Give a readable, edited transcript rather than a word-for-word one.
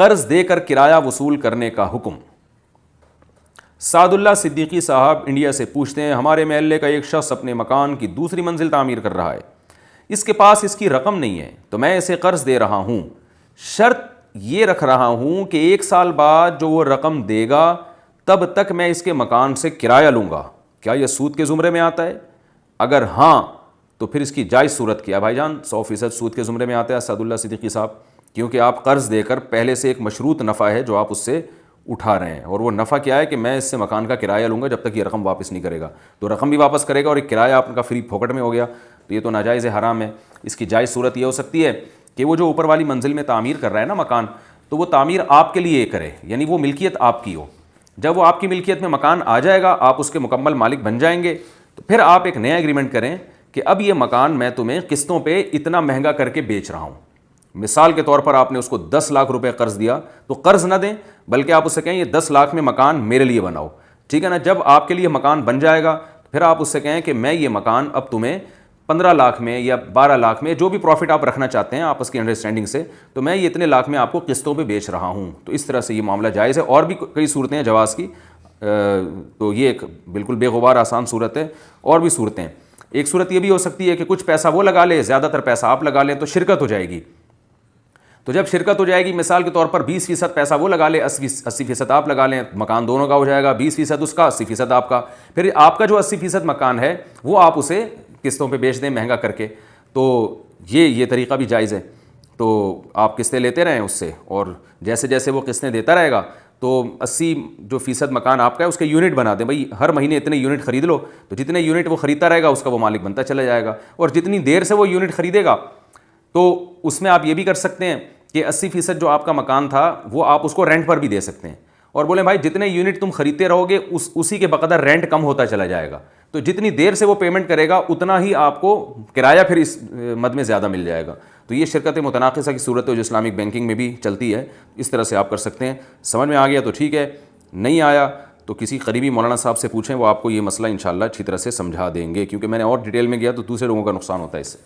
قرض دے کر کرایہ وصول کرنے کا حکم۔ سعد اللہ صدیقی صاحب انڈیا سے پوچھتے ہیں، ہمارے محلے کا ایک شخص اپنے مکان کی دوسری منزل تعمیر کر رہا ہے، اس کے پاس اس کی رقم نہیں ہے، تو میں اسے قرض دے رہا ہوں، شرط یہ رکھ رہا ہوں کہ 1 سال بعد جو وہ رقم دے گا تب تک میں اس کے مکان سے کرایہ لوں گا، کیا یہ سود کے زمرے میں آتا ہے؟ اگر ہاں تو پھر اس کی جائز صورت کیا؟ بھائی جان 100% سود کے زمرے میں آتا ہے اسد اللہ صدیقی صاحب، کیونکہ آپ قرض دے کر پہلے سے ایک مشروط نفع ہے جو آپ اس سے اٹھا رہے ہیں، اور وہ نفع کیا ہے کہ میں اس سے مکان کا کرایہ لوں گا جب تک یہ رقم واپس نہیں کرے گا، تو رقم بھی واپس کرے گا اور ایک کرایہ آپ کا فری پھوکٹ میں ہو گیا، تو یہ تو ناجائز حرام ہے۔ اس کی جائز صورت یہ ہو سکتی ہے کہ وہ جو اوپر والی منزل میں تعمیر کر رہا ہے نا مکان، تو وہ تعمیر آپ کے لیے کرے، یعنی وہ ملکیت آپ کی ہو، جب وہ آپ کی ملکیت میں مکان آ جائے گا آپ اس کے مکمل مالک بن جائیں گے، تو پھر آپ ایک نیا ایگریمنٹ کریں کہ اب یہ مکان میں تمہیں قسطوں پہ اتنا مہنگا کر کے بیچ رہا ہوں۔ مثال کے طور پر آپ نے اس کو 10 لاکھ روپے قرض دیا، تو قرض نہ دیں بلکہ آپ اس سے کہیں یہ 10 لاکھ میں مکان میرے لیے بناؤ، ٹھیک ہے نا؟ جب آپ کے لیے مکان بن جائے گا پھر آپ اس سے کہیں کہ میں یہ مکان اب تمہیں 15 لاکھ میں یا 12 لاکھ میں جو بھی پروفٹ آپ رکھنا چاہتے ہیں آپس کی انڈرسٹینڈنگ سے، تو میں یہ اتنے لاکھ میں آپ کو قسطوں پہ بیچ رہا ہوں۔ تو اس طرح سے یہ معاملہ جائز ہے، اور بھی کئی صورتیں ہیں جواز کی، تو یہ ایک بالکل بے غبار آسان صورت ہے۔ اور بھی صورتیں، ایک صورت یہ بھی ہو سکتی ہے کہ کچھ پیسہ وہ لگا لے، زیادہ تر پیسہ آپ لگا لیں، تو شرکت ہو جائے گی۔ تو جب شرکت ہو جائے گی، مثال کے طور پر 20% پیسہ وہ لگا لے، 80% آپ لگا لیں، مکان دونوں کا ہو جائے گا، 20% اس کا، 80% آپ کا، پھر آپ کا جو 80% مکان ہے وہ آپ اسے قسطوں پہ بیچ دیں مہنگا کر کے، تو یہ طریقہ بھی جائز ہے۔ تو آپ قسطیں لیتے رہیں اس سے، اور جیسے جیسے وہ قسطیں دیتا رہے گا تو 80% مکان آپ کا ہے، اس کے یونٹ بنا دیں، بھائی ہر مہینے اتنے یونٹ خرید لو، تو جتنے یونٹ وہ خریدتا رہے گا اس کا وہ مالک بنتا چلا جائے گا، اور جتنی دیر سے وہ یونٹ خریدے گا تو اس میں آپ یہ بھی کر سکتے ہیں کہ 80% جو آپ کا مکان تھا وہ آپ اس کو رینٹ پر بھی دے سکتے ہیں، اور بولیں بھائی جتنے یونٹ تم خریدتے رہو گے اسی کے بقدر رینٹ کم ہوتا چلا جائے گا، تو جتنی دیر سے وہ پیمنٹ کرے گا اتنا ہی آپ کو کرایہ پھر اس مد میں زیادہ مل جائے گا۔ تو یہ شرکت متناقضہ کی صورت ہے جو اسلامک بینکنگ میں بھی چلتی ہے، اس طرح سے آپ کر سکتے ہیں۔ سمجھ میں آ گیا تو ٹھیک ہے، نہیں آیا تو کسی قریبی مولانا صاحب سے پوچھیں، وہ آپ کو یہ مسئلہ انشاءاللہ اچھی طرح سے سمجھا دیں گے، کیونکہ میں نے اور ڈیٹیل میں گیا تو دوسرے لوگوں کا نقصان ہوتا ہے اس سے۔